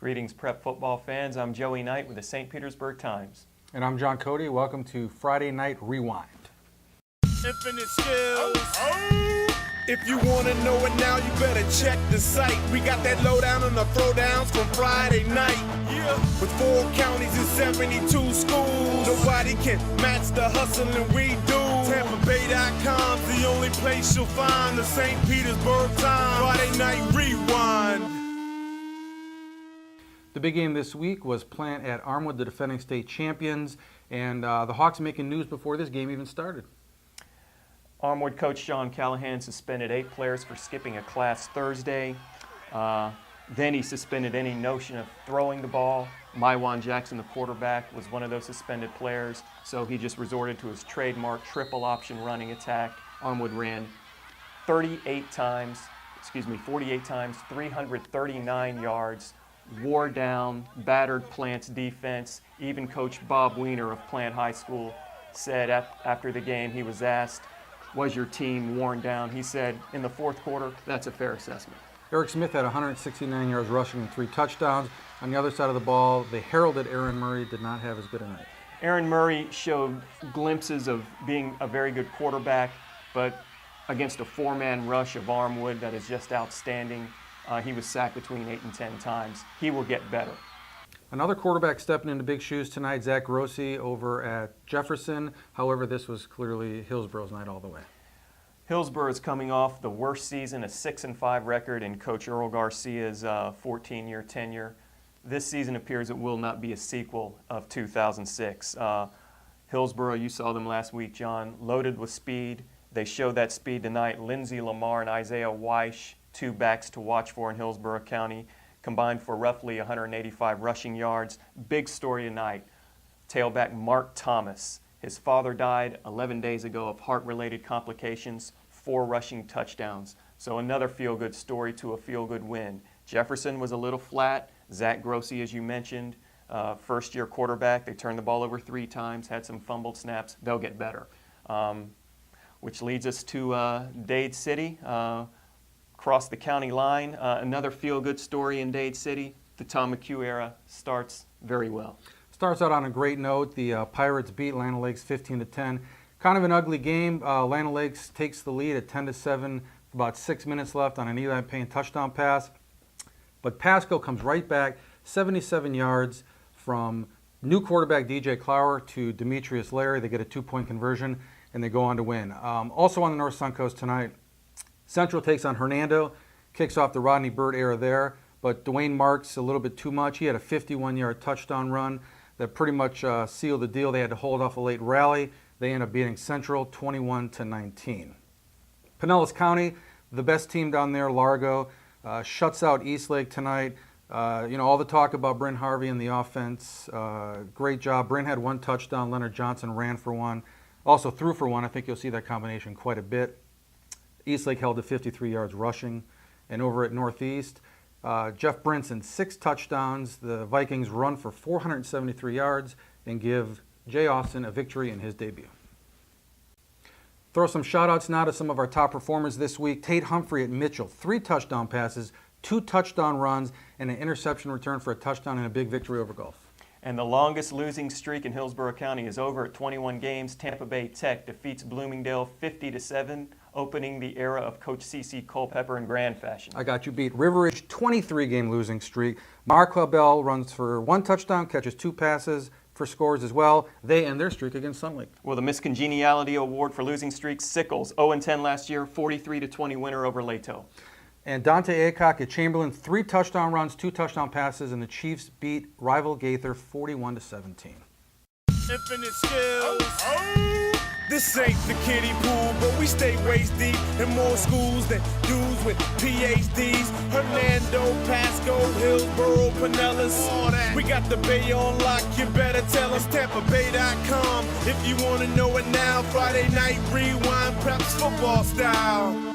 Greetings, Prep football fans. I'm Joey Knight with the St. Petersburg Times. And I'm John Cody. Welcome to Friday Night Rewind. Infinite skills. If you want to know it now, you better check the site. We got that lowdown on the throwdowns from Friday night. Yeah. With 4 counties and 72 schools, nobody can match the hustling we do. TampaBay.com's the only place you'll find the St. Petersburg Times Friday Night Rewind. The big game this week was Plant at Armwood, the defending state champions, and the Hawks making news before this game even started. Armwood coach John Callahan suspended 8 players for skipping a class Thursday. Then he suspended any notion of throwing the ball. Mywan Jackson, the quarterback, was one of those suspended players, so he just resorted to his trademark triple option running attack. Armwood ran 48 times, 339 yards, wore down, battered Plant's defense. Even Coach Bob Weiner of Plant High School said after the game, he was asked, "Was your team worn down?" He said, in the fourth quarter, that's a fair assessment. Eric Smith had 169 yards rushing and 3 touchdowns. On the other side of the ball, the heralded Aaron Murray did not have as good a night. Aaron Murray showed glimpses of being a very good quarterback, but against a 4-man rush of Armwood that is just outstanding, he was sacked between 8 and 10 times. He will get better. Another quarterback stepping into big shoes tonight, Zach Grossi over at Jefferson. However, this was clearly Hillsboro's night all the way. Hillsboro is coming off the worst season, a 6-5 record in Coach Earl Garcia's 14-year tenure. This season appears it will not be a sequel of 2006. Hillsboro, you saw them last week, John, loaded with speed. They showed that speed tonight. Lindsey Lamar and Isaiah Weish, 2 backs to watch for in Hillsborough County, combined for roughly 185 rushing yards. Big story tonight, tailback Mark Thomas. His father died 11 days ago of heart-related complications, 4 rushing touchdowns. So another feel-good story to a feel-good win. Jefferson was a little flat. Zach Grossi, as you mentioned, first-year quarterback. They turned the ball over 3 times, had some fumbled snaps. They'll get better. Which leads us to Dade City. Across the county line, another feel-good story in Dade City. The Tom McHugh era starts very well. Starts out on a great note. The Pirates beat Lana Lakes 15-10. Kind of an ugly game. Lana Lakes takes the lead at 10-7. About 6 minutes left on an Eli Payne touchdown pass. But Pasco comes right back, 77 yards from new quarterback DJ Clower to Demetrius Larry. They get a 2-point conversion, and they go on to win. Also on the North Suncoast tonight, Central takes on Hernando, kicks off the Rodney Byrd era there, but Dwayne Marks a little bit too much. He had a 51-yard touchdown run that pretty much sealed the deal. They had to hold off a late rally. They end up beating Central 21-19. Pinellas County, the best team down there, Largo, shuts out Eastlake tonight. All the talk about Bryn Harvey and the offense, great job. Bryn had 1 touchdown. Leonard Johnson ran for 1. Also threw for 1. I think you'll see that combination quite a bit. Eastlake held to 53 yards rushing. And over at Northeast, Jeff Brinson, 6 touchdowns. The Vikings run for 473 yards and give Jay Austin a victory in his debut. Throw some shout-outs now to some of our top performers this week. Tate Humphrey at Mitchell, 3 touchdown passes, 2 touchdown runs, and an interception return for a touchdown and a big victory over Gulf. And the longest losing streak in Hillsborough County is over at 21 games. Tampa Bay Tech defeats Bloomingdale 50-7, opening the era of Coach C.C. Culpepper in grand fashion. I got you beat. River Ridge, 23-game losing streak. Mark Bell runs for 1 touchdown, catches 2 passes for scores as well. They end their streak against Sun Lake. Well, the Miscongeniality Award for losing streaks, Sickles, 0-10 last year, 43-20 winner over Leto. And Dante Aycock at Chamberlain, 3 touchdown runs, 2 touchdown passes, and the Chiefs beat rival Gaither 41-17. Infinite skills. This ain't the kiddie pool, but we stay waist deep in more schools than dudes with PhDs. Hernando, Pasco, Hillsboro, Pinellas. We got the Bay on lock, you better tell us. TampaBay.com. If you want to know it now, Friday Night Rewind, Preps football style.